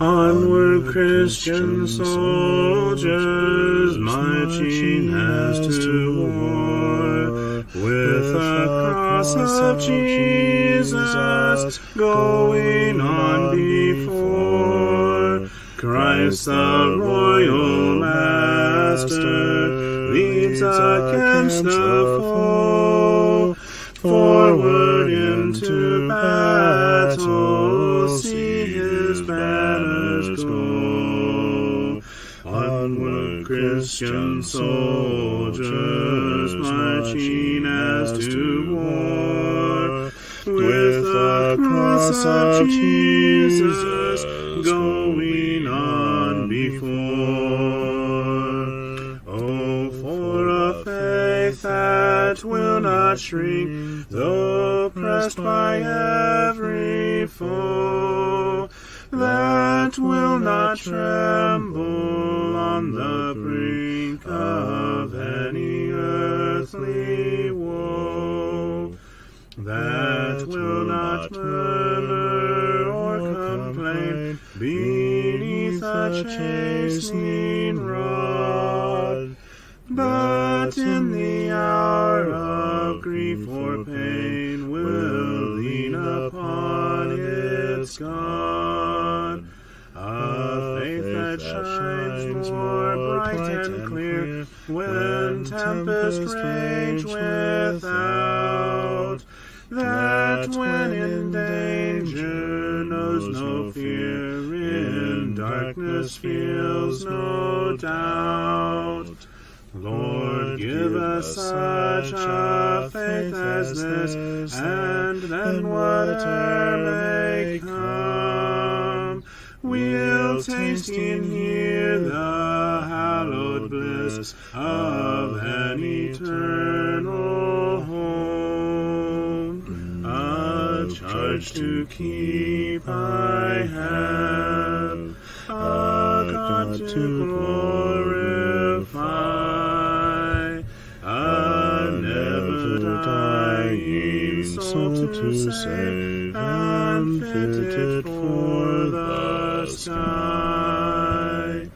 Onward, Christian soldiers, marching as to war, with the cross of Jesus going on before. Christ the royal master leads against the foe. Forward into battle, see his banners go. Onward, Christian soldiers, marching as to war, with the cross of Jesus going on before. Oh, for a faith that will not shrink, though pressed by every foe, that will not tremble on the brink of any earthly woe, that will not murmur or complain beneath a chastening rod, but in the hour of grief or pain will lean upon its God. A faith that shines more bright and clear when tempests rage without, that when in danger knows no fear, in darkness feels no doubt. Lord, give us such a faith as this, and then whatever may come, we'll taste and hear the hallowed bliss of an eternal home. A charge to keep I have, a God to glorify, a never-dying soul to save, and fitted for the sky,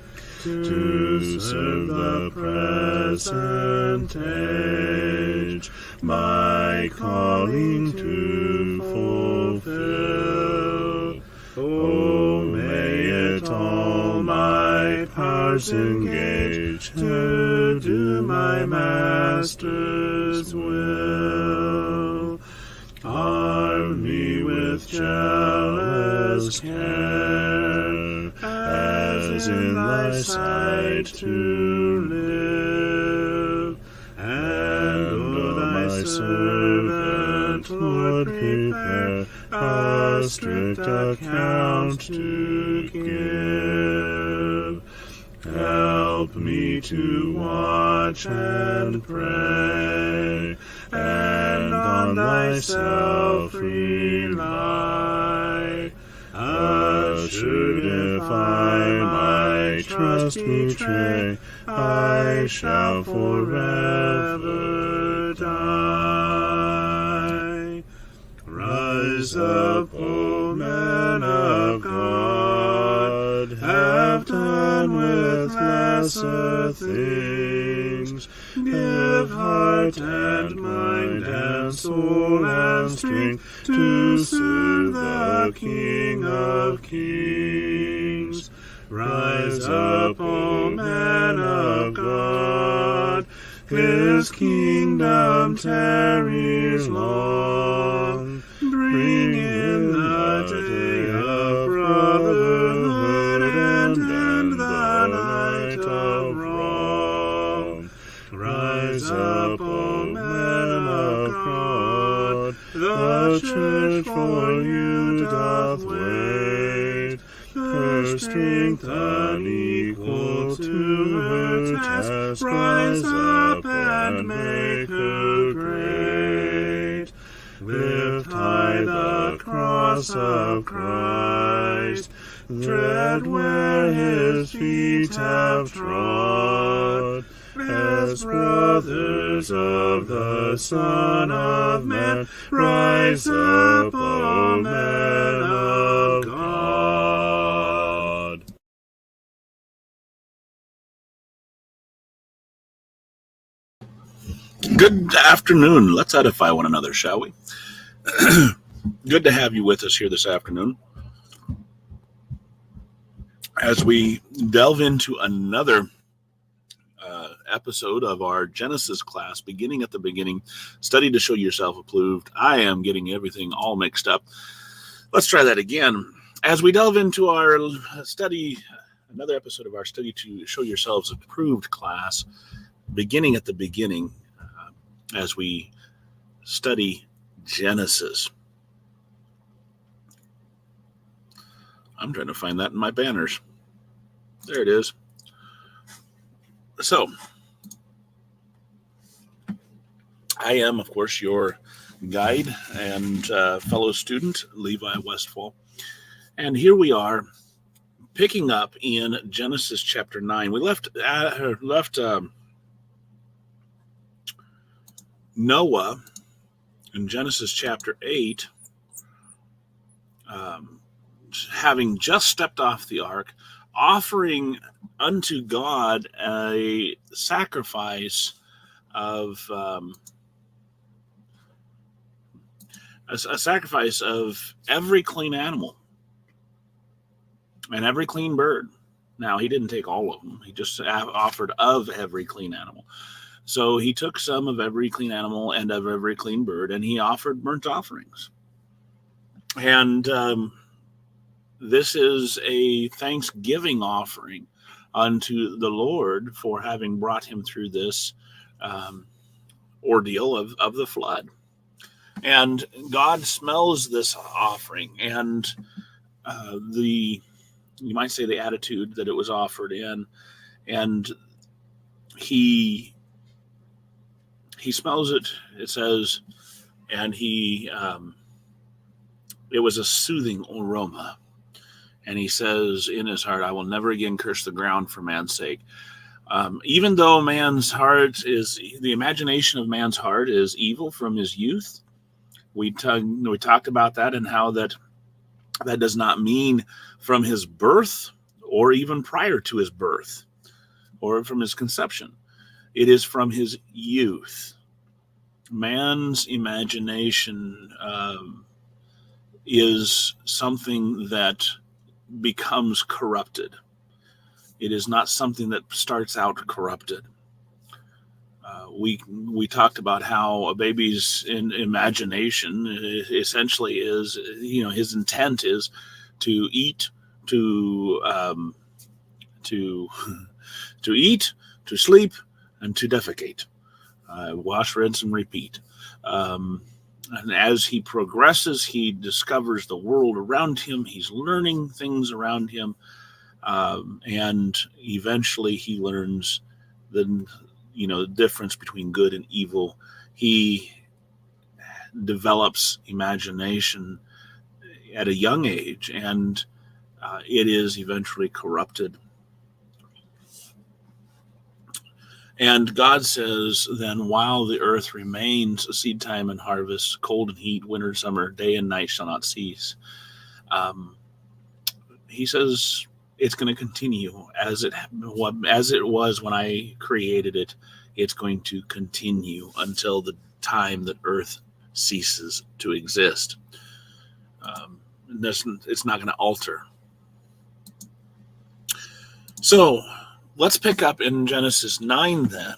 to serve the present age, my calling to fulfill. Oh, may it all my powers engage to do my Master's will. Arm me with jealous care, as in thy sight to live, and O thy servant, Lord, prepare a strict account to give. Help me to watch and pray, and on thyself rely. Assured if I my trust betray, I shall forever die. Rise up, O men of God, have done with lesser things. Give heart and mind and soul and strength to serve the King of Kings. Rise up, O men of God, his kingdom tarries long. Bring in the day of brotherhood and end the night of wrong. Rise up, O men of God, the church for you doth wait. Her strength unequal to her task, rise up and make her great. Lift high the cross of Christ, tread where his feet have trod. As brothers of the Son of Man, rise up, O men of God. Good afternoon. Let's edify one another, shall we? Good to have you with us here this afternoon as we delve into another episode of our Genesis class, beginning at the beginning, study to show yourself approved. I am getting everything all mixed up. Let's try that again. As we delve into our study, another episode of our study to show yourselves approved class, beginning at the beginning, as we study Genesis. I'm trying to find that in my banners. There it is. So, I am, of course, your guide and fellow student, Levi Westfall. And here we are, picking up in Genesis chapter 9. We left Noah in Genesis chapter 8, having just stepped off the ark, offering unto God a sacrifice of every clean animal and every clean bird. Now, he didn't take all of them. He just offered of every clean animal. So he took some of every clean animal and of every clean bird, and he offered burnt offerings. And this is a thanksgiving offering unto the Lord for having brought him through this ordeal of the flood. And God smells this offering, and you might say the attitude that it was offered in, and he smells it. It says, and it was a soothing aroma. And he says in his heart, I will never again curse the ground for man's sake. Even though the imagination of man's heart is evil from his youth. We talked about that and how that does not mean from his birth or even prior to his birth or from his conception. It is from his youth. Man's imagination is something that becomes corrupted. It is not something that starts out corrupted. We talked about how a baby's imagination essentially is, his intent is to eat, to eat, to sleep, and to defecate. Wash, rinse, and repeat. And as he progresses, he discovers the world around him. He's learning things around him. And eventually he learns the difference between good and evil. He develops imagination at a young age, and it is eventually corrupted. And God says, then while the earth remains, seed time and harvest, cold and heat, winter, summer, day and night shall not cease. He says it's going to continue as it was when I created it. It's going to continue until the time that earth ceases to exist. It's not going to alter. So, let's pick up in Genesis 9 then.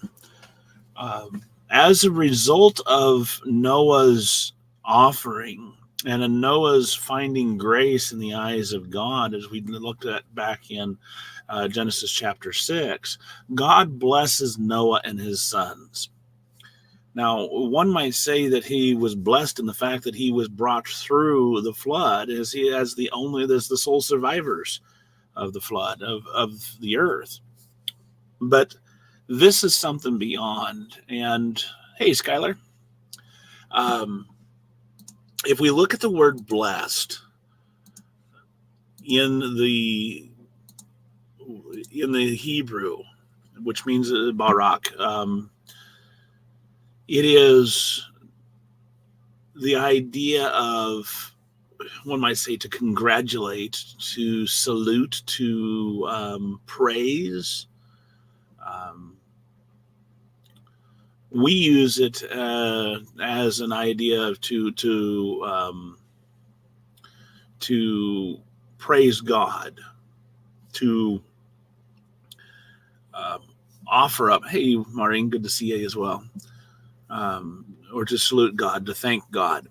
As a result of Noah's offering and in Noah's finding grace in the eyes of God, as we looked at back in Genesis chapter 6, God blesses Noah and his sons. Now, one might say that he was blessed in the fact that he was brought through the flood as the sole survivors of the flood of the earth. But this is something beyond. And hey, Skylar, if we look at the word blessed in the Hebrew, which means barak, it is the idea of, one might say, to congratulate, to salute, to praise, we use it as an idea to praise God, to um, offer up. Hey, Maureen, good to see you as well. Or to salute God, to thank God.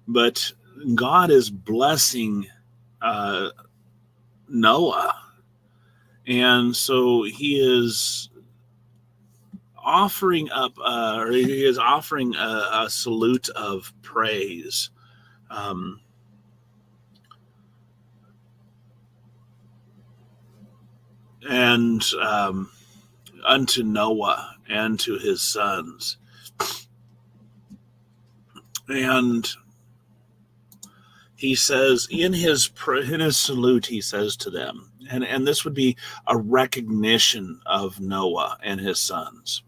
But God is blessing uh, Noah, and so He is offering up, or He is offering a salute of praise. Um, and unto Noah and to his sons. And he says in his salute, he says to them, and this would be a recognition of Noah and his sons.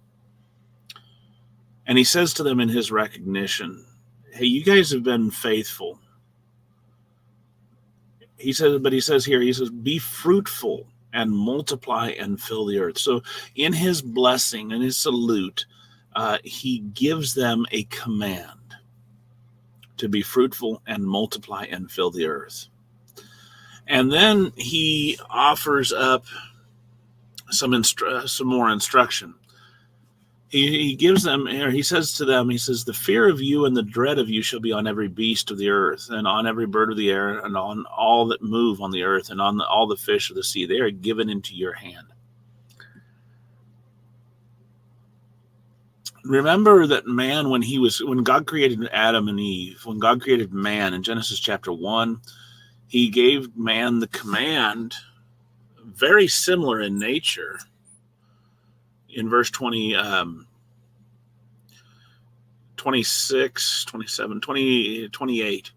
And he says to them in his recognition, hey, you guys have been faithful. He says here, he says, be fruitful and multiply and fill the earth. So in his blessing and his salute, he gives them a command to be fruitful and multiply and fill the earth. And then he offers up some more instruction. He gives them, or he says to them, he says, the fear of you and the dread of you shall be on every beast of the earth, and on every bird of the air, and on all that move on the earth, and on all the fish of the sea. They are given into your hand. Remember that man, when God created Adam and Eve, when God created man in Genesis chapter 1, he gave man the command, very similar in nature, in verse 20, 26, 27, 20, 28.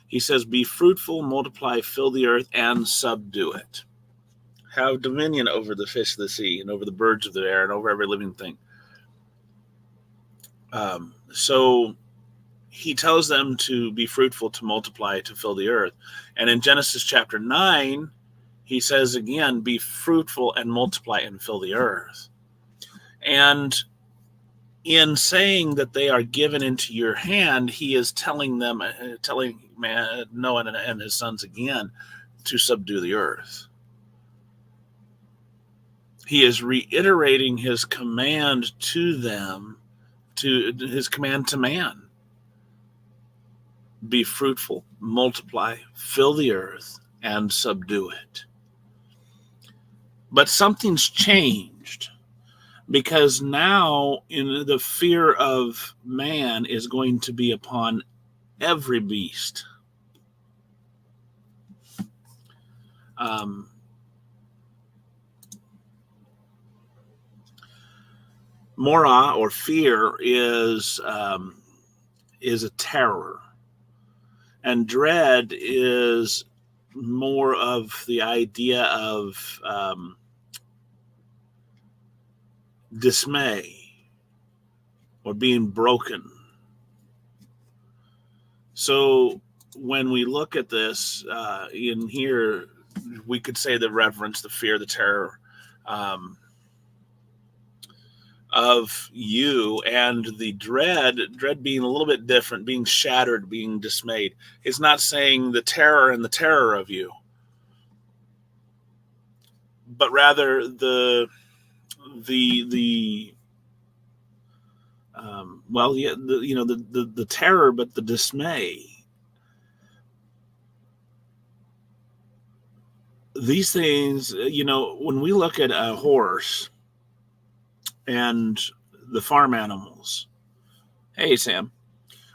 He says, be fruitful, multiply, fill the earth, and subdue it. Have dominion over the fish of the sea, and over the birds of the air, and over every living thing. So he tells them to be fruitful, to multiply, to fill the earth. And in Genesis chapter 9, he says again, be fruitful and multiply and fill the earth. And in saying that they are given into your hand, he is telling Noah and his sons again to subdue the earth. He is reiterating his command to them, to his command to man. Be fruitful, multiply, fill the earth, and subdue it. But something's changed, because now in the fear of man is going to be upon every beast. Mora, or fear, is a terror, and dread is more of the idea of dismay or being broken. So when we look at this in here, we could say the reverence, the fear, the terror of you, and the dread being a little bit different, being shattered, being dismayed. It's not saying the terror and the terror of you, but rather the terror, but the dismay. These things, when we look at a horse and the farm animals, hey, Sam,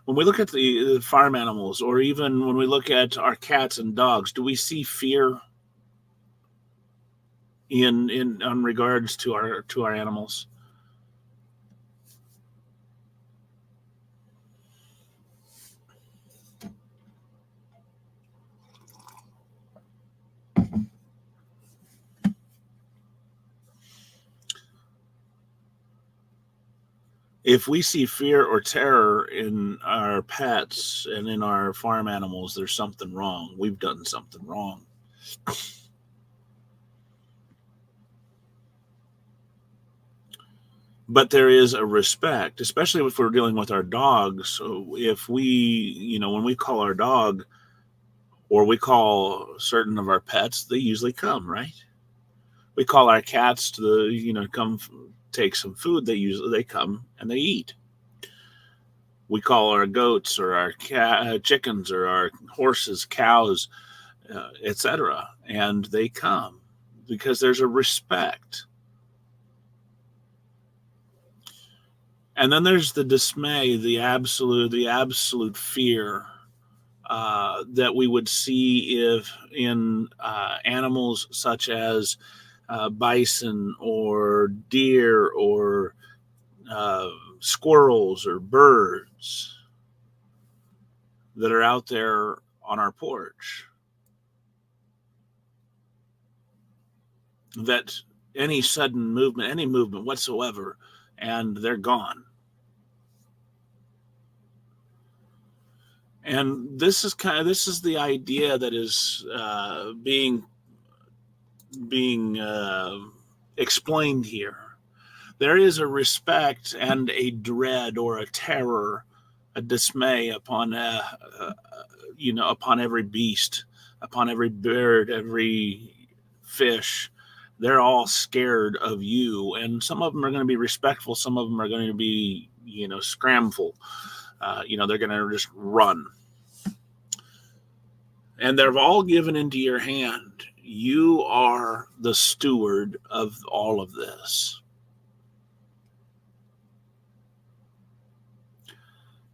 when we look at the farm animals, or even when we look at our cats and dogs, do we see fear in regards to our animals? If we see fear or terror in our pets and in our farm animals, there's something wrong. We've done something wrong. But there is a respect, especially if we're dealing with our dogs. So if we, when we call our dog or we call certain of our pets, they usually come, right? We call our cats to come take some food. They come and they eat. We call our goats or our chickens or our horses, cows, etc., and they come because there's a respect. And then there's the dismay, the absolute fear that we would see if in animals such as bison or deer or squirrels or birds that are out there on our porch. That any sudden movement, any movement whatsoever, and they're gone. And this is the idea that is being explained here. There is a respect and a dread or a terror, a dismay upon upon every beast, upon every bird, every fish. They're all scared of you, and some of them are going to be respectful. Some of them are going to be, scramful. They're going to just run. And they're all given into your hand. You are the steward of all of this.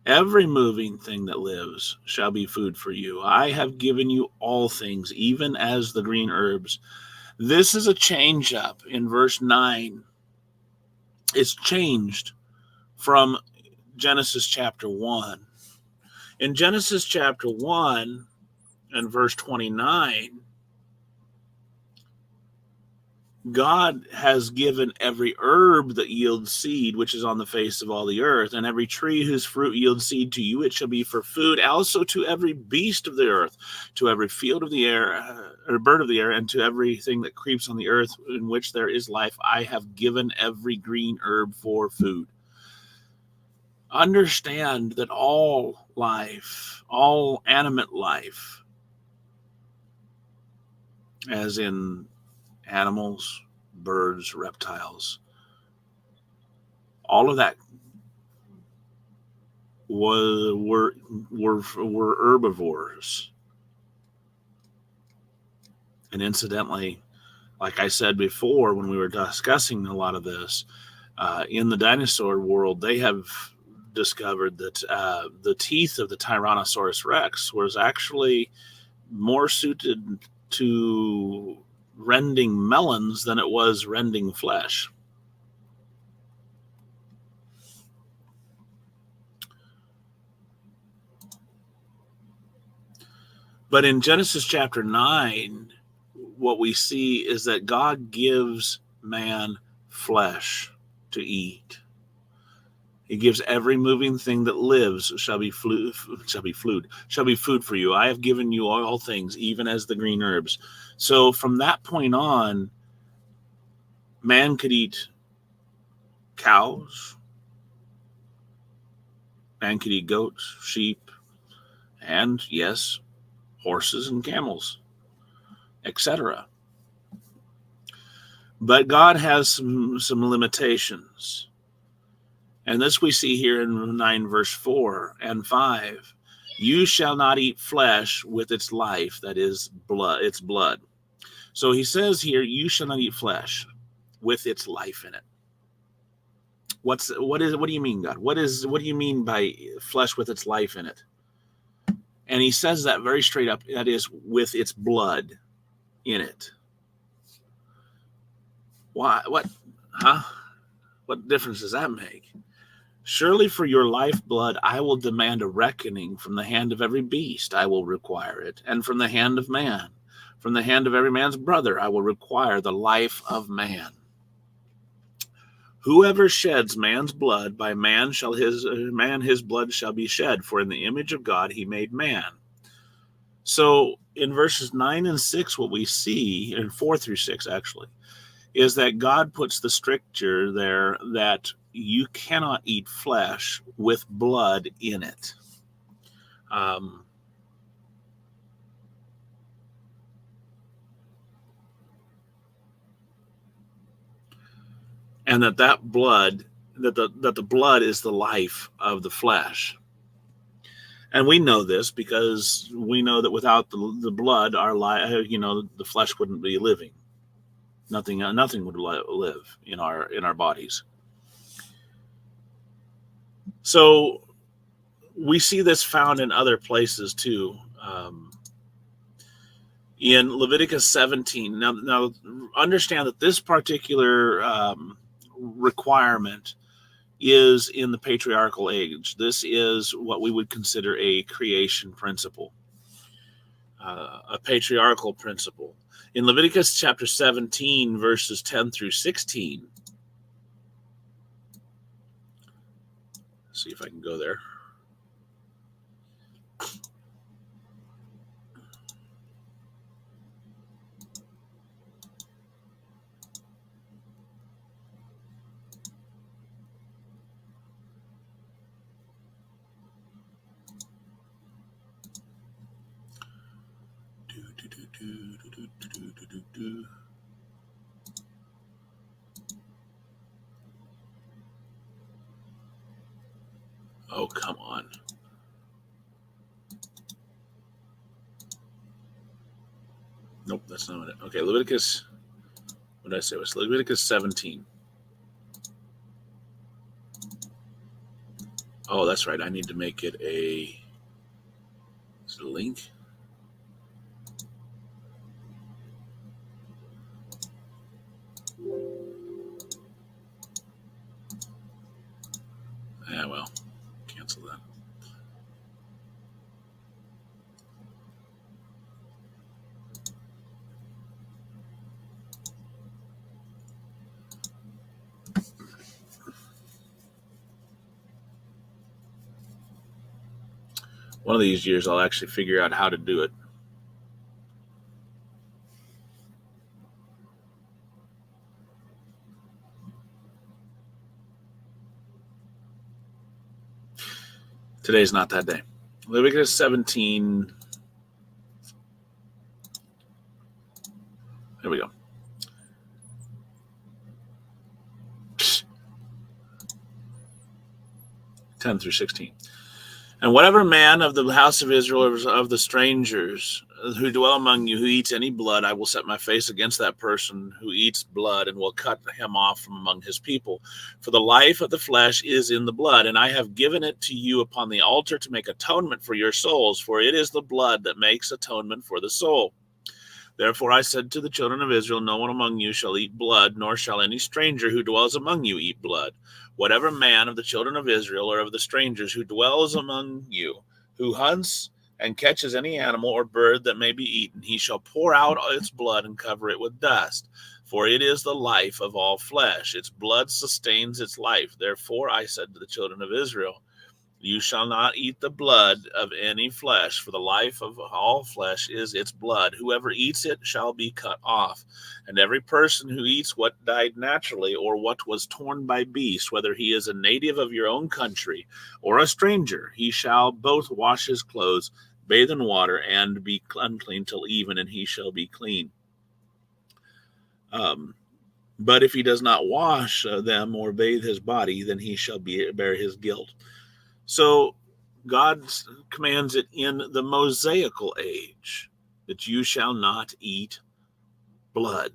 Every moving thing that lives shall be food for you. I have given you all things, even as the green herbs. This is a change up in verse 9. It's changed from Genesis chapter 1. In Genesis chapter 1 and verse 29, God has given every herb that yields seed, which is on the face of all the earth, and every tree whose fruit yields seed, to you it shall be for food, also to every beast of the earth, to every field of the air, or bird of the air, and to everything that creeps on the earth in which there is life, I have given every green herb for food. Understand that all life, all animate life, as in animals, birds, reptiles, all of that were herbivores. And incidentally, like I said before, when we were discussing a lot of this, in the dinosaur world, they have discovered that the teeth of the Tyrannosaurus Rex was actually more suited to rending melons than it was rending flesh. But in Genesis chapter 9, what we see is that God gives man flesh to eat. He gives every moving thing that lives shall be food for you. I have given you all things, even as the green herbs. So from that point on, man could eat cows, man could eat goats, sheep, and yes, horses and camels, etc. But God has some limitations. And this we see here in 9 verse 4 and 5. You shall not eat flesh with its life, that is its blood. So he says here, you shall not eat flesh with its life in it. What do you mean, God? What do you mean by flesh with its life in it? And he says that very straight up, that is with its blood in it. Why? What? Huh? What difference does that make? Surely for your lifeblood I will demand a reckoning. From the hand of every beast I will require it, and from the hand of man. From the hand of every man's brother I will require the life of man. Whoever sheds man's blood, by man his blood shall be shed, for in the image of God he made man. So in verses 9 and 6, what we see, and 4 through 6 actually, is that God puts the stricture there that you cannot eat flesh with blood in it. And that blood, that the blood is the life of the flesh. And we know this because we know that without the blood, our life, the flesh wouldn't be living. Nothing would live in our bodies. So we see this found in other places too. In Leviticus 17. Now understand that this particular requirement is in the patriarchal age. This is what we would consider a creation principle, a patriarchal principle. In Leviticus chapter 17, verses 10 through 16, see if I can go there. Oh, come on. Nope, that's not it. Okay, Leviticus, what did I say? It was Leviticus 17. Oh, that's right. I need to make it is it a link? Yeah, well, cancel that. One of these years, I'll actually figure out how to do it. Today's not that day. Leviticus 17. There we go. Psst. 10 through 16. And whatever man of the house of Israel or of the strangers who dwell among you who eats any blood, I will set my face against that person who eats blood and will cut him off from among his people. For the life of the flesh is in the blood, and I have given it to you upon the altar to make atonement for your souls, for it is the blood that makes atonement for the soul. Therefore I said to the children of Israel, no one among you shall eat blood, nor shall any stranger who dwells among you eat blood. Whatever man of the children of Israel or of the strangers who dwells among you, who hunts and catches any animal or bird that may be eaten, he shall pour out its blood and cover it with dust. For it is the life of all flesh. Its blood sustains its life. Therefore I said to the children of Israel, you shall not eat the blood of any flesh, for the life of all flesh is its blood. Whoever eats it shall be cut off. And every person who eats what died naturally or what was torn by beasts, whether he is a native of your own country or a stranger, he shall both wash his clothes, bathe in water, and be unclean till even, and he shall be clean. But if he does not wash them or bathe his body, then he shall bear his guilt. So God commands it in the Mosaical age that you shall not eat blood.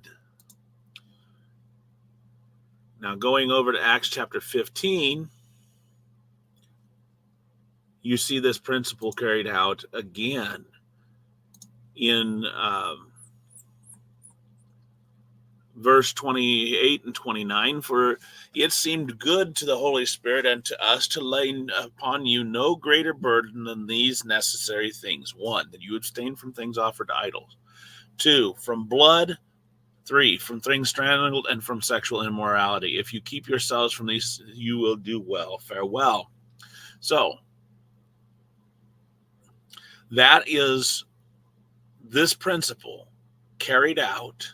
Now, going over to Acts chapter 15, you see this principle carried out again in verse 28 and 29. For it seemed good to the Holy Spirit and to us to lay upon you no greater burden than these necessary things. 1, that you abstain from things offered to idols. 2, from blood. 3, from things strangled, and from sexual immorality. If you keep yourselves from these, you will do well. Farewell. So, that is this principle carried out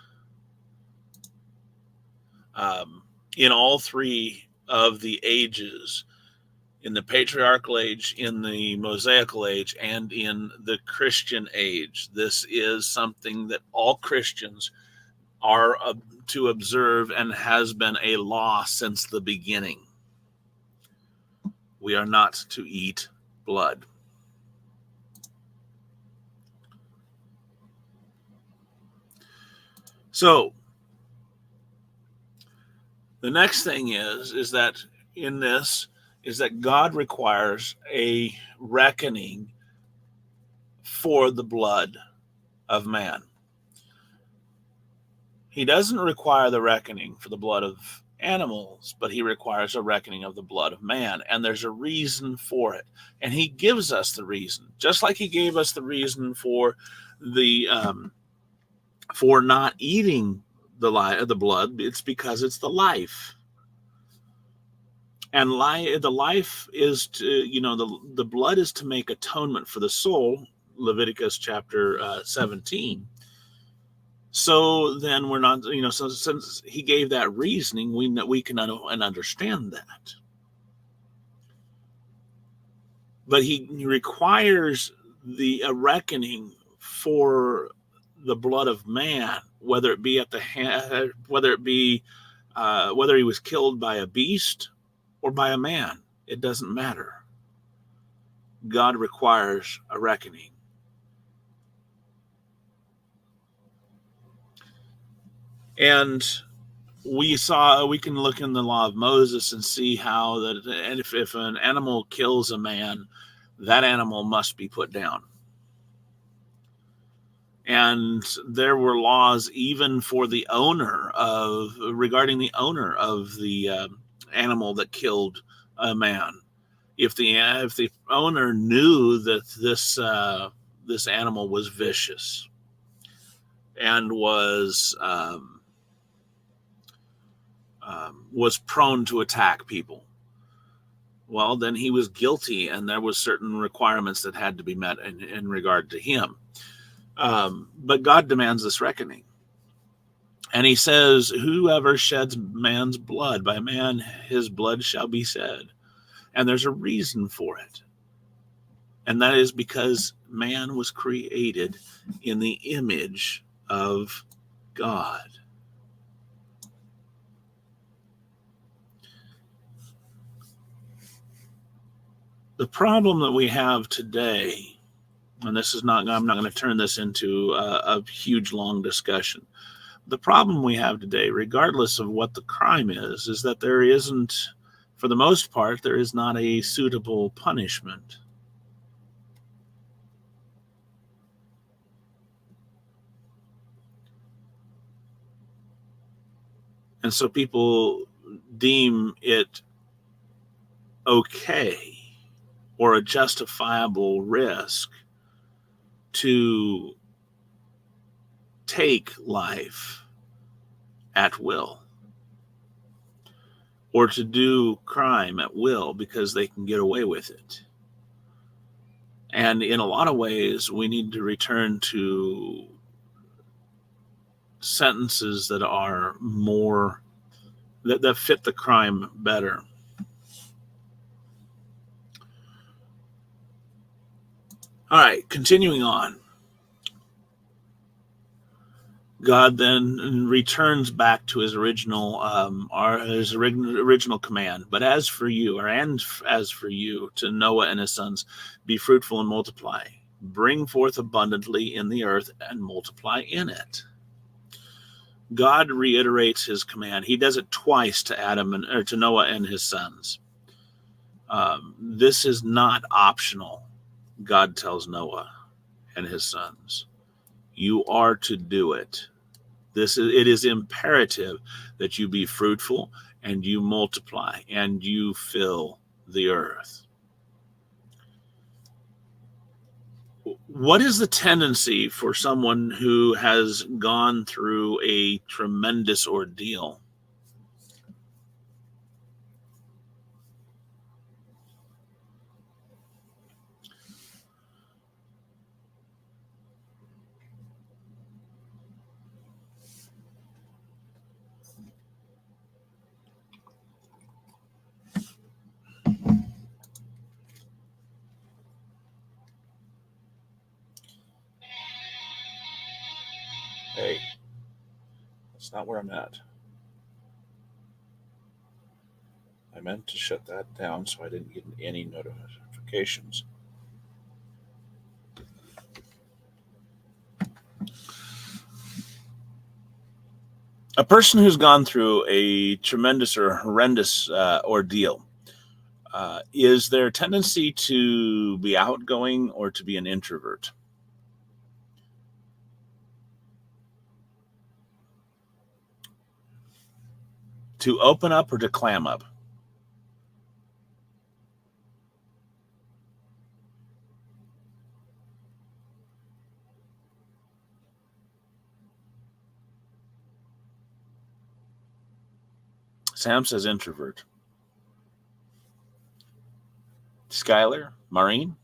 in all three of the ages, in the patriarchal age, in the Mosaical age, and in the Christian age. This is something that all Christians are to observe and has been a law since the beginning. We are not to eat blood. So the next thing is that in this is that God requires a reckoning for the blood of man. He doesn't require the reckoning for the blood of animals, but he requires a reckoning of the blood of man. And there's a reason for it. And he gives us the reason, just like he gave us the reason for the for not eating the blood. It's because it's the life. And the life is to, the blood is to make atonement for the soul, Leviticus chapter 17. So then we're not, so since he gave that reasoning, we can understand that. But he requires a reckoning for the blood of man, whether it be at the hand, whether he was killed by a beast or by a man. It doesn't matter. God requires a reckoning. And we can look in the law of Moses and see how that, and if an animal kills a man, that animal must be put down. And there were laws even for the owner regarding the owner of the animal that killed a man. If the owner knew that this animal was vicious and was prone to attack people, well, then he was guilty, and there was certain requirements that had to be met in regard to him. But God demands this reckoning. And he says, whoever sheds man's blood, by man his blood shall be shed. And there's a reason for it. And that is because man was created in the image of God. The problem that we have today, and I'm not going to turn this into a huge, long discussion. The problem we have today, regardless of what the crime is that there isn't, for the most part, there is not a suitable punishment. And so people deem it okay or a justifiable risk to take life at will, or to do crime at will because they can get away with it. And in a lot of ways, we need to return to sentences that are more, that fit the crime better. All right, continuing on. God then returns back to his original command. But as for you, to Noah and his sons, be fruitful and multiply, bring forth abundantly in the earth and multiply in it. God reiterates his command. He does it twice to to Noah and his sons. This is not optional. God tells Noah and his sons, you are to do it. It is imperative that you be fruitful and you multiply and you fill the earth. What is the tendency for someone who has gone through a tremendous ordeal? That's not where I'm at. I meant to shut that down so I didn't get any notifications. A person who's gone through a tremendous or horrendous ordeal, is their tendency to be outgoing or to be an introvert? To open up or to clam up? Sam says introvert. Skylar? Maureen?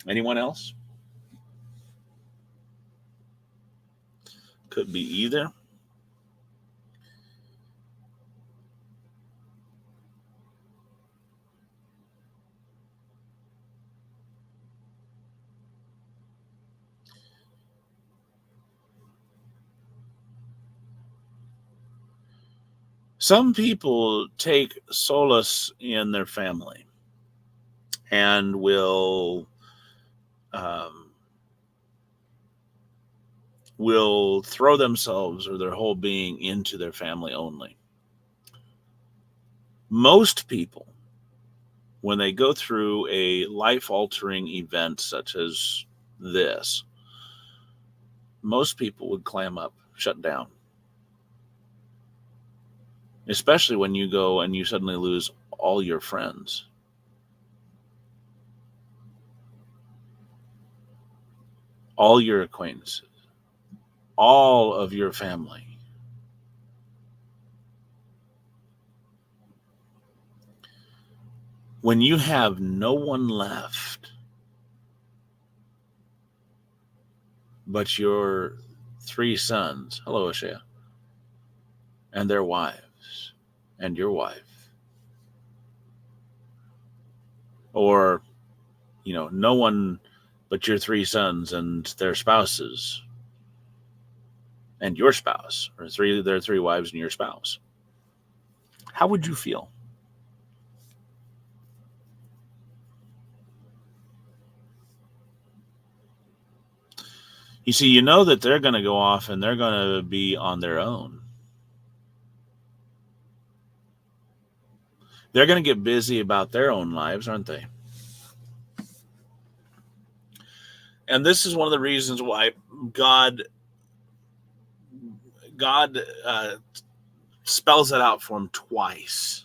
Anyone else? Could be either. Some people take solace in their family and will throw themselves or their whole being into their family only. Most people, when they go through a life-altering event such as this, most people would clam up, shut down. Especially when you go and you suddenly lose all your friends. All your acquaintances. All of your family. When you have no one left but your 3 sons, hello, Ashea, and their wives, and your wife, or, no one but your 3 sons and their spouses, and your spouse, or their 3 wives and your spouse, how would you feel? You see, you know that they're going to go off and they're going to be on their own. They're going to get busy about their own lives, aren't they? And this is one of the reasons why God spells it out for him twice.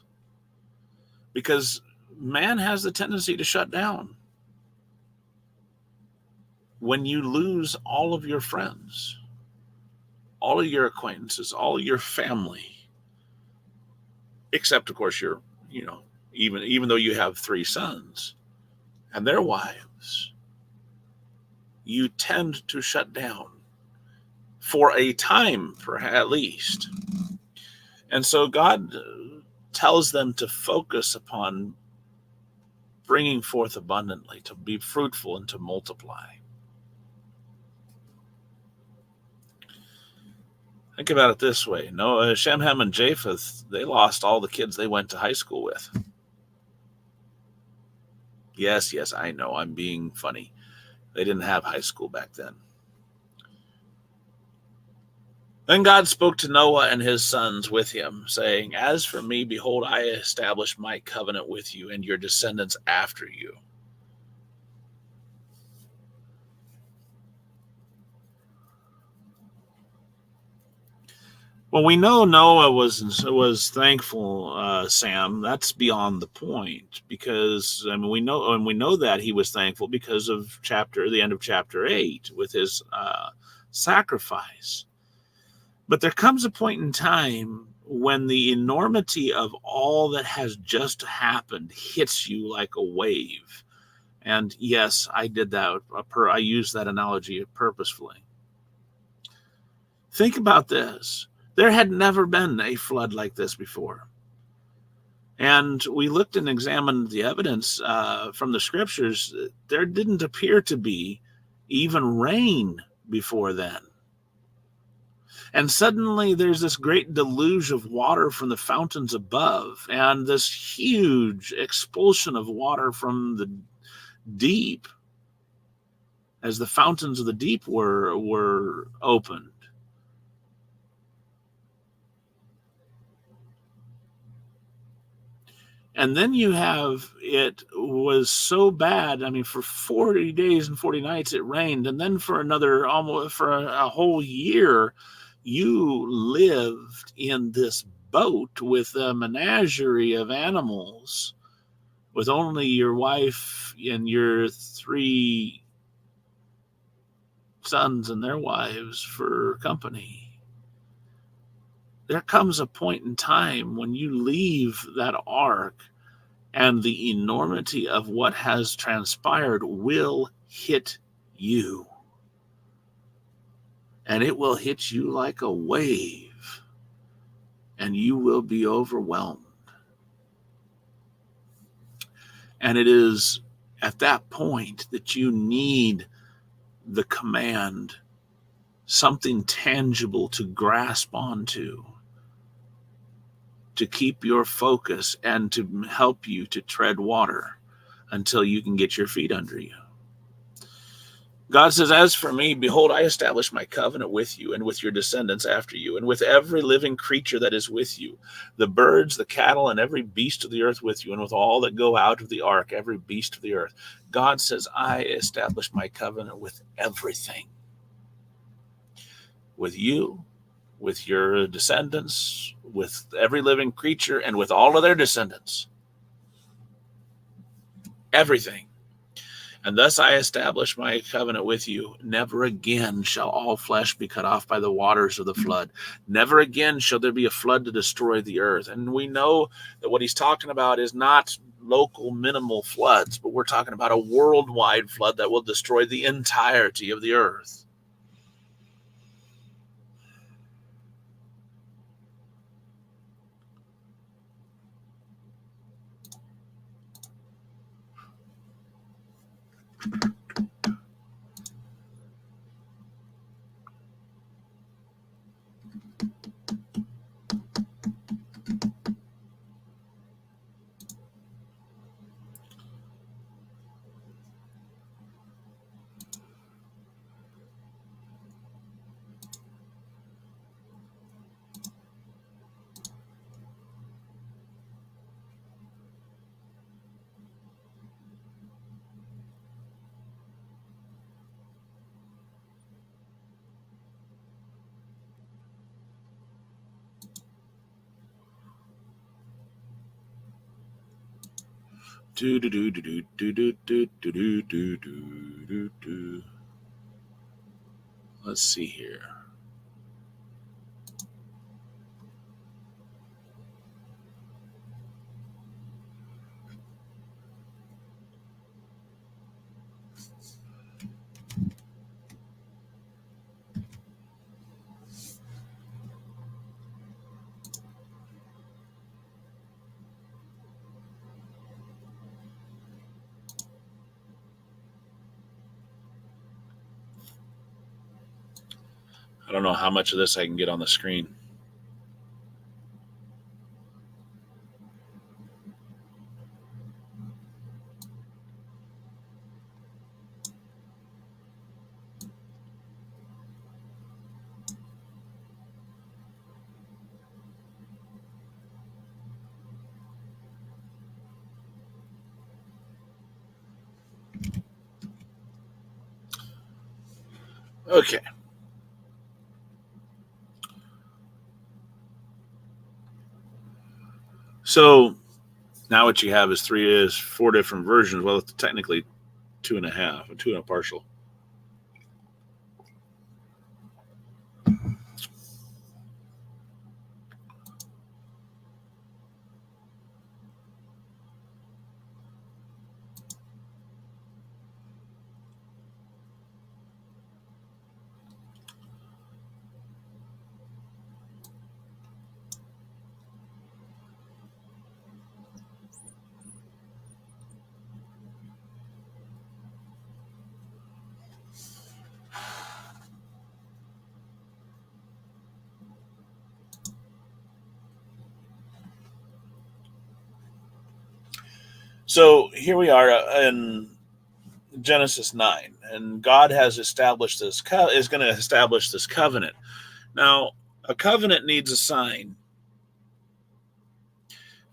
Because man has the tendency to shut down. When you lose all of your friends, all of your acquaintances, all of your family, except, of course, even though you have 3 sons and their wives, you tend to shut down for a time, at least. And so God tells them to focus upon bringing forth abundantly, to be fruitful and to multiply. Think about it this way. Noah, Shem, Ham, and Japheth, they lost all the kids they went to high school with. Yes, I know, I'm being funny. They didn't have high school back then. Then God spoke to Noah and his sons with him, saying, "As for me, behold, I establish my covenant with you and your descendants after you." Well, we know Noah was thankful, Sam. That's beyond the point, because we know that he was thankful because of the end of chapter 8 with his sacrifice. But there comes a point in time when the enormity of all that has just happened hits you like a wave. And yes, I did that. I used that analogy purposefully. Think about this. There had never been a flood like this before. And we looked and examined the evidence from the scriptures. There didn't appear to be even rain before then. And suddenly there's this great deluge of water from the fountains above, and this huge expulsion of water from the deep as the fountains of the deep were opened. And then you have, it was so bad. I mean, for 40 days and 40 nights it rained. And then for another, almost for a whole year, you lived in this boat with a menagerie of animals, with only your wife and your 3 sons and their wives for company. There comes a point in time when you leave that ark, and the enormity of what has transpired will hit you. And it will hit you like a wave, and you will be overwhelmed. And it is at that point that you need the command, something tangible to grasp onto, to keep your focus and to help you to tread water until you can get your feet under you. God says, as for me, behold, I establish my covenant with you and with your descendants after you, and with every living creature that is with you, the birds, the cattle, and every beast of the earth with you, and with all that go out of the ark, every beast of the earth. God says, I establish my covenant with everything. With you, with your descendants, with every living creature, and with all of their descendants. Everything. And thus I establish my covenant with you. Never again shall all flesh be cut off by the waters of the flood. Never again shall there be a flood to destroy the earth. And we know that what he's talking about is not local minimal floods, but we're talking about a worldwide flood that will destroy the entirety of the earth. Let's see here. I don't know how much of this I can get on the screen. Okay. So now what you have is 4 different versions. Well, it's technically 2.5, 2 and a partial. So here we are in Genesis 9, and God has established this is going to establish this covenant. Now, a covenant needs a sign.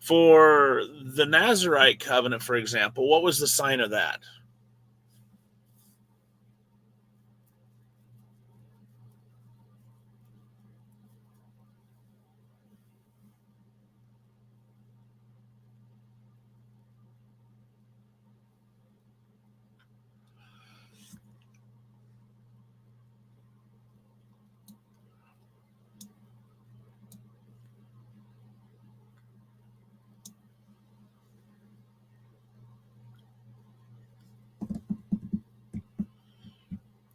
For the Nazirite covenant, for example, what was the sign of that?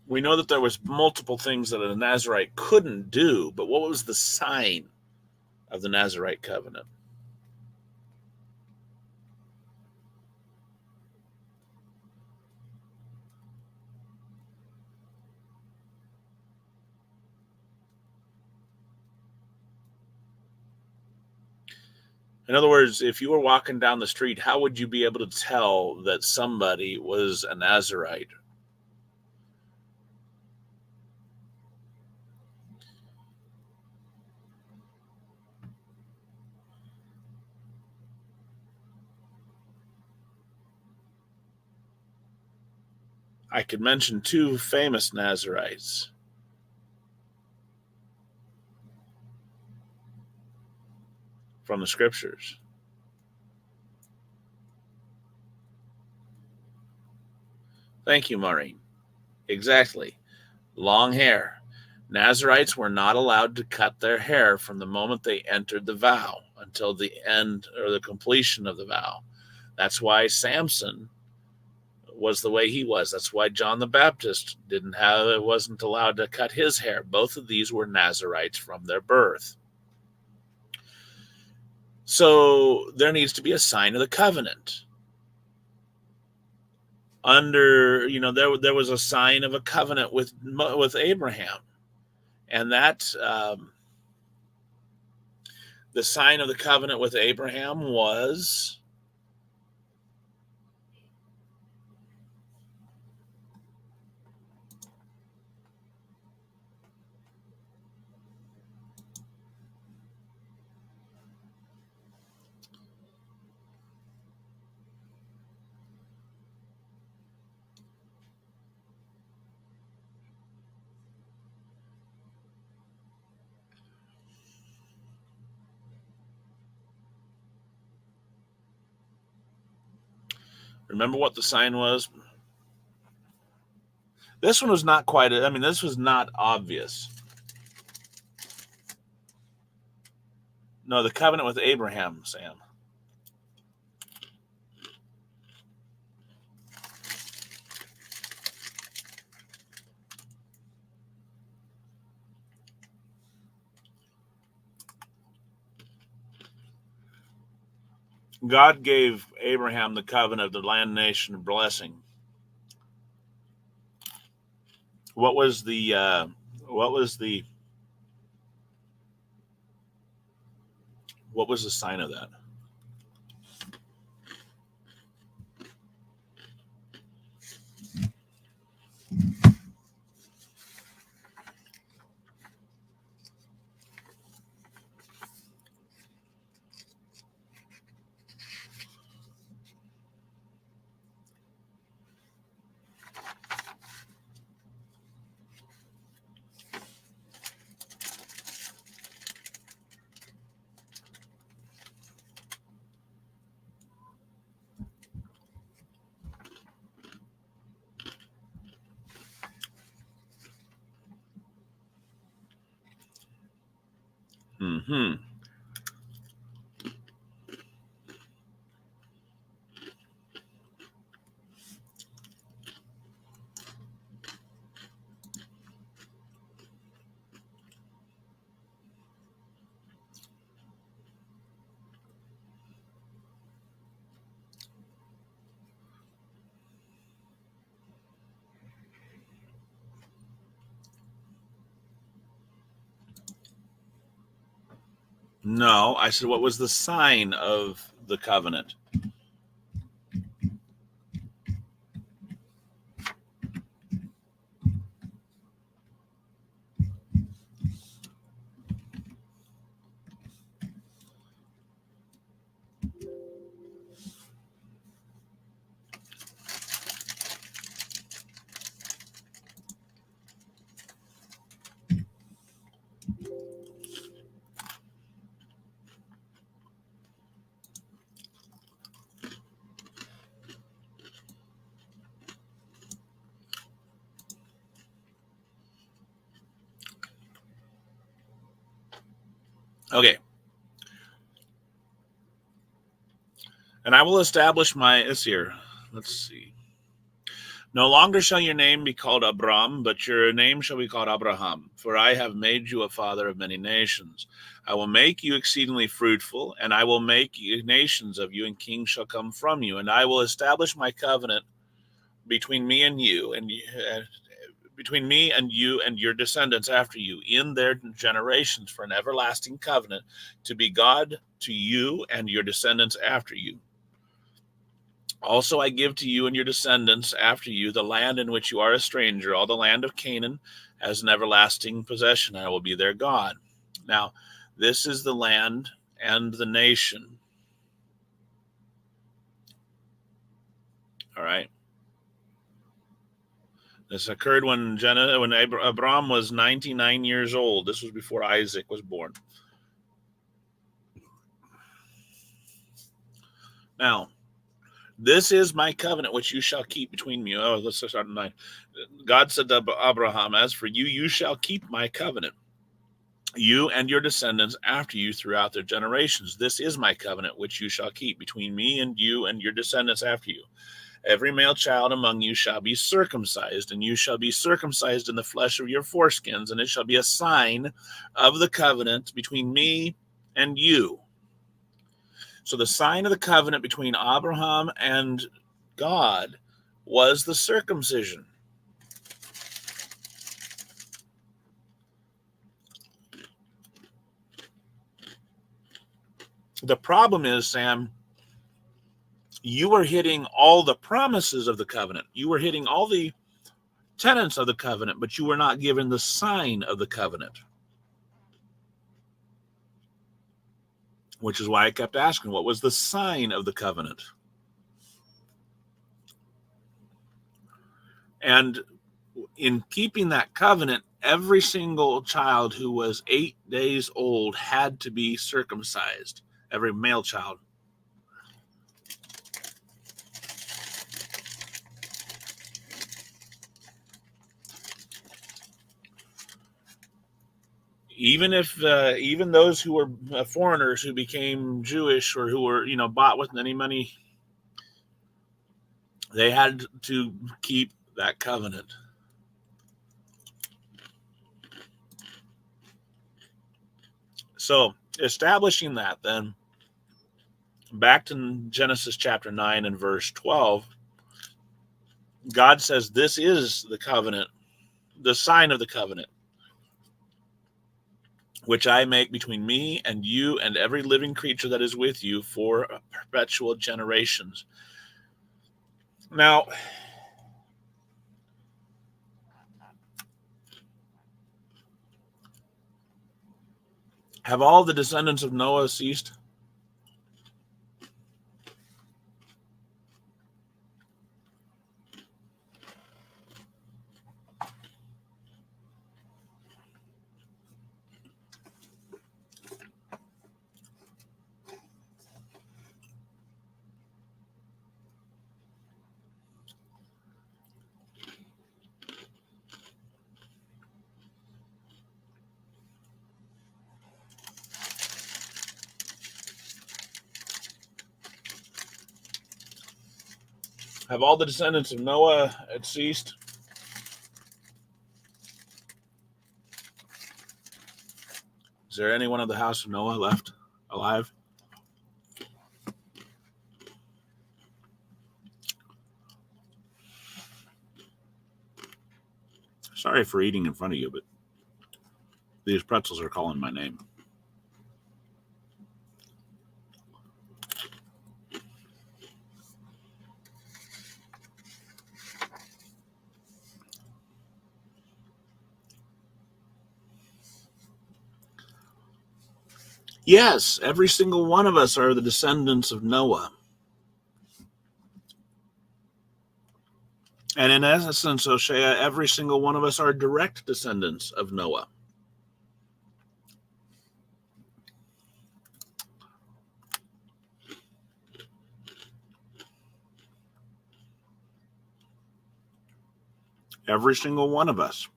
We know that there was multiple things that a Nazirite couldn't do, but what was the sign of the Nazirite covenant? In other words, if you were walking down the street, how would you be able to tell that somebody was a Nazirite? I could mention two famous Nazirites from the scriptures. Thank you, Maureen. Exactly. Long hair. Nazirites were not allowed to cut their hair from the moment they entered the vow until the end or the completion of the vow. That's why Samson was the way he was. That's why John the Baptist wasn't allowed to cut his hair. Both of these were Nazirites from their birth. So there needs to be a sign of the covenant. There was a sign of a covenant with Abraham, and that the sign of the covenant with Abraham was remember what the sign was? This one was not quite, this was not obvious. No, the covenant with Abraham, Sam. God gave Abraham the covenant of the land, nation, and blessing. What was the sign of that? Mm-hmm. No, I said, what was the sign of the covenant? Okay. And I will establish it's here. Let's see. No longer shall your name be called Abram, but your name shall be called Abraham, for I have made you a father of many nations. I will make you exceedingly fruitful, and I will make nations of you, and kings shall come from you. And I will establish my covenant between me and you, and between me and you and your descendants after you in their generations, for an everlasting covenant, to be God to you and your descendants after you. Also, I give to you and your descendants after you the land in which you are a stranger, all the land of Canaan, as an everlasting possession. I will be their God. Now, this is the land and the nation. All right. This occurred when Abram was 99 years old. This was before Isaac was born. Now, this is my covenant which you shall keep between me. Oh, let's start at 9. God said to Abraham, as for you, you shall keep my covenant, you and your descendants after you throughout their generations. This is my covenant which you shall keep between me and you and your descendants after you. Every male child among you shall be circumcised, and you shall be circumcised in the flesh of your foreskins, and it shall be a sign of the covenant between me and you. So the sign of the covenant between Abraham and God was the circumcision. The problem is, Sam, you were hitting all the promises of the covenant. You were hitting all the tenets of the covenant, but you were not given the sign of the covenant. Which is why I kept asking, what was the sign of the covenant? And in keeping that covenant, every single child who was 8 days old had to be circumcised, every male child. Even those who were foreigners who became Jewish or who were bought with any money, they had to keep that covenant. So establishing that, then back to Genesis chapter 9 and verse 12, God says this is the covenant, the sign of the covenant, which I make between me and you and every living creature that is with you for perpetual generations. Now, have all the descendants of Noah ceased? Have all the descendants of Noah ceased? Is there anyone of the house of Noah left alive? Sorry for eating in front of you, but these pretzels are calling my name. Yes, every single one of us are the descendants of Noah. And in essence, Oshea, every single one of us are direct descendants of Noah. Every single one of us.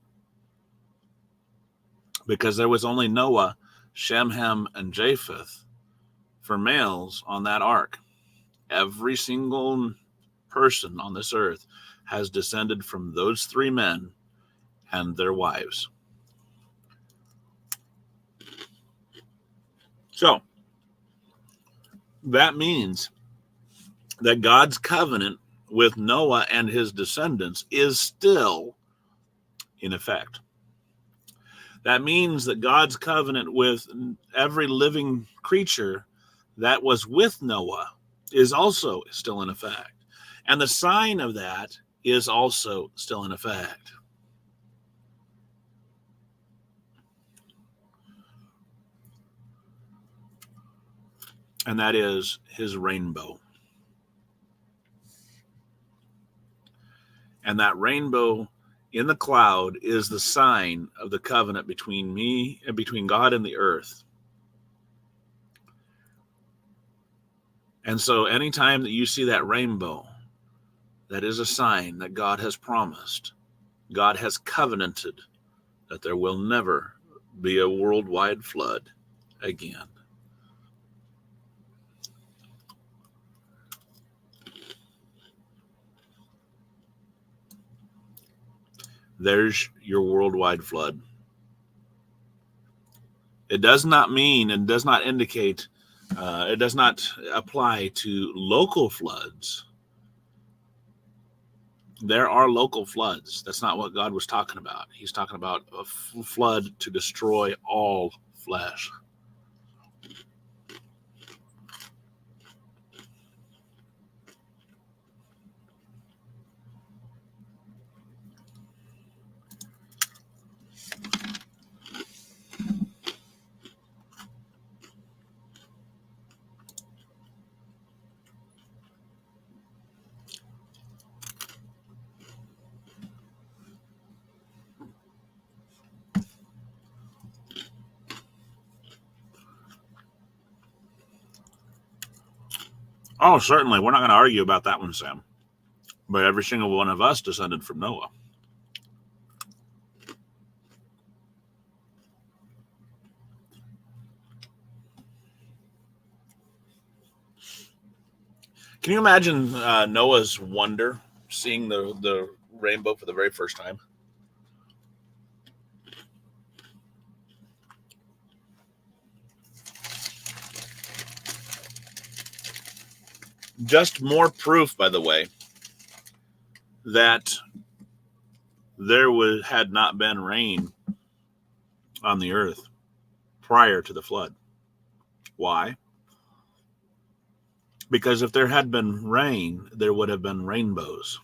Because there was only Noah, Shem, Ham, and Japheth for males on that ark. Every single person on this earth has descended from those three men and their wives. So that means that God's covenant with Noah and his descendants is still in effect. That means that God's covenant with every living creature that was with Noah is also still in effect. And the sign of that is also still in effect. And that is his rainbow. And that rainbow in the cloud is the sign of the covenant between me and between God and the earth. And so anytime that you see that rainbow, that is a sign that God has promised, God has covenanted that there will never be a worldwide flood again. There's your worldwide flood. It does not mean and does not indicate, it does not apply to local floods. There are local floods. That's not what God was talking about. He's talking about a flood to destroy all flesh. Oh, certainly. We're not going to argue about that one, Sam. But every single one of us descended from Noah. Can you imagine Noah's wonder seeing the rainbow for the very first time? Just more proof, by the way, that there had not been rain on the earth prior to the flood. Why? Because if there had been rain, there would have been rainbows.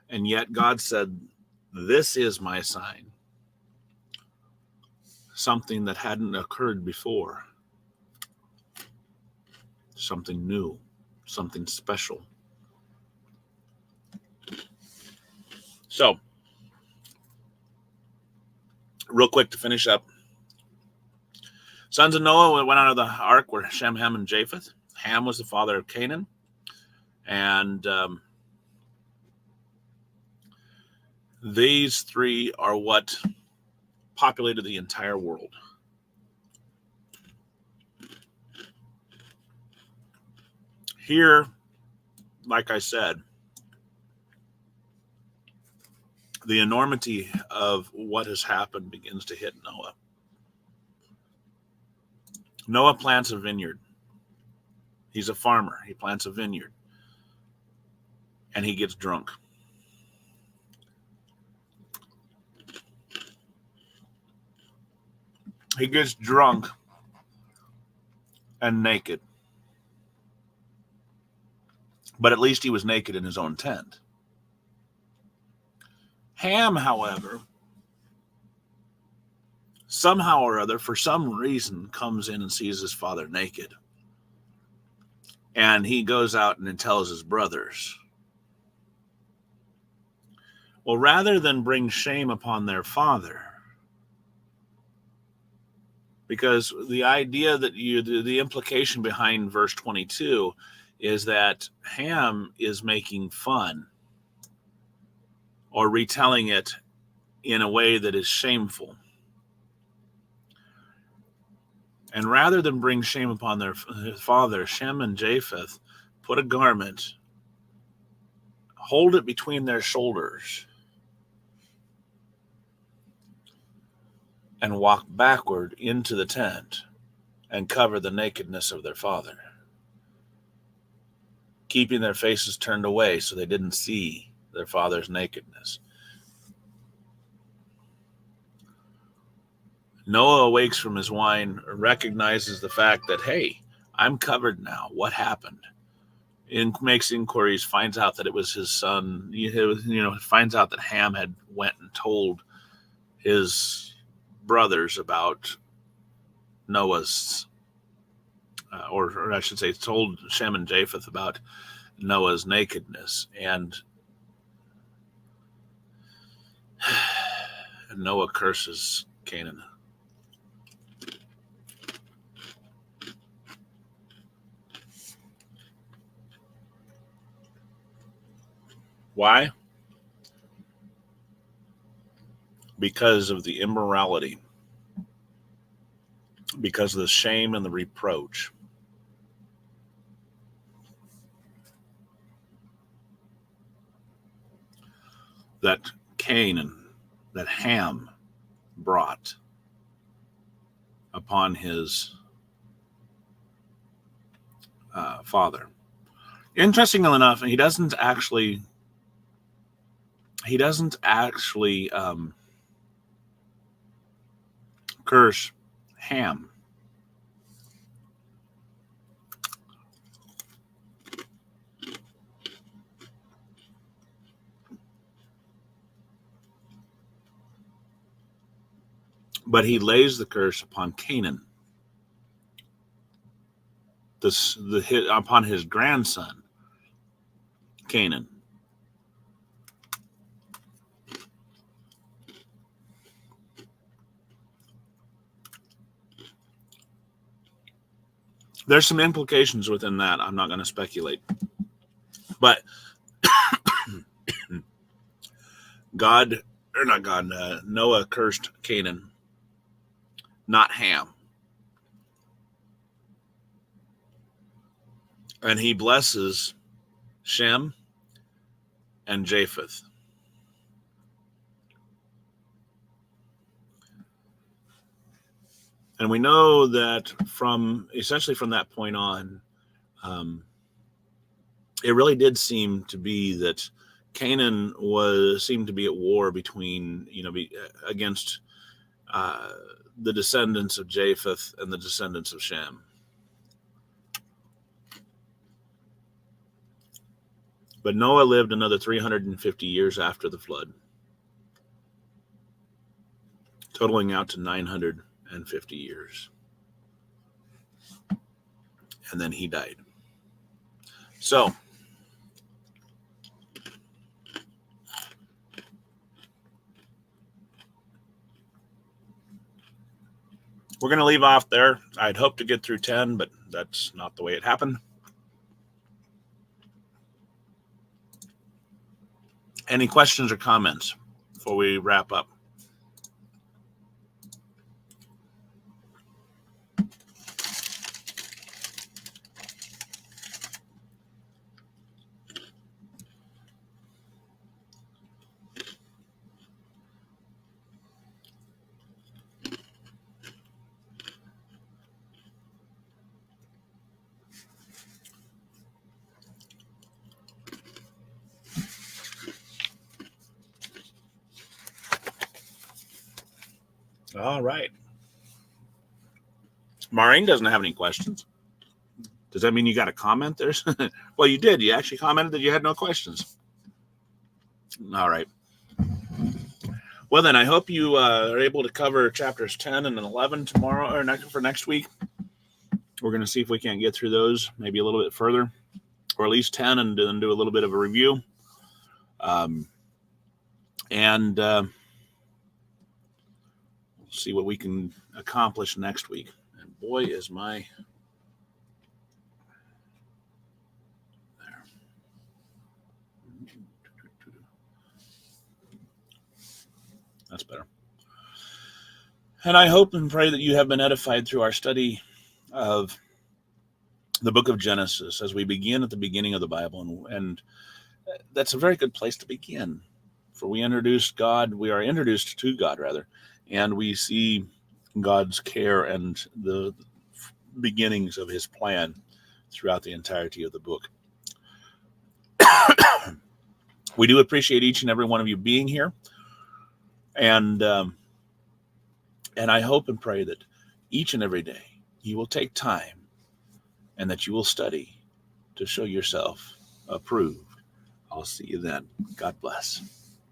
And yet God said, this is my sign. Something that hadn't occurred before. Something new, something special. So, real quick to finish up. Sons of Noah went out of the ark were Shem, Ham, and Japheth. Ham was the father of Canaan. And these three are what populated the entire world. Here, like I said, the enormity of what has happened begins to hit Noah. Noah plants a vineyard. He's a farmer. He plants a vineyard. And he gets drunk. He gets drunk and naked. But at least he was naked in his own tent. Ham, however, somehow or other, for some reason, comes in and sees his father naked. And he goes out and tells his brothers. Well, rather than bring shame upon their father, because the idea that the implication behind verse 22 is that Ham is making fun or retelling it in a way that is shameful. And rather than bring shame upon their father, Shem and Japheth put a garment, hold it between their shoulders, and walk backward into the tent and cover the nakedness of their father, keeping their faces turned away so they didn't see their father's nakedness. Noah awakes from his wine, recognizes the fact that, hey, I'm covered now. What happened? Makes inquiries, finds out that it was his son. Finds out that Ham had went and told his brothers about Noah's, or I should say, told Shem and Japheth about Noah's nakedness, and Noah curses Canaan. Why? Because of the immorality, because of the shame and the reproach. That Ham brought upon his father. Interestingly enough, he doesn't actually curse Ham. But he lays the curse upon Canaan, upon his grandson, Canaan. There's some implications within that. I'm not going to speculate. But Noah cursed Canaan, not Ham. And he blesses Shem and Japheth. And we know that essentially from that point on, it really did seem to be that Canaan seemed to be at war against the descendants of Japheth and the descendants of Shem. But Noah lived another 350 years after the flood, totaling out to 950 years. And then he died. So, we're going to leave off there. I'd hoped to get through 10, but that's not the way it happened. Any questions or comments before we wrap up? All right. Maureen doesn't have any questions. Does that mean you got a comment there? Well, you did. You actually commented that you had no questions. All right. Well, then I hope you are able to cover chapters 10 and 11 tomorrow or for next week. We're going to see if we can't get through those maybe a little bit further, or at least 10, and then do a little bit of a review. And we'll see what we can accomplish next week. And boy, is my... There. That's better. And I hope and pray that you have been edified through our study of the book of Genesis as we begin at the beginning of the Bible. And that's a very good place to begin. For we are introduced to God, rather, and we see God's care and the beginnings of his plan throughout the entirety of the book. We do appreciate each and every one of you being here. And I hope and pray that each and every day you will take time and that you will study to show yourself approved. I'll see you then. God bless.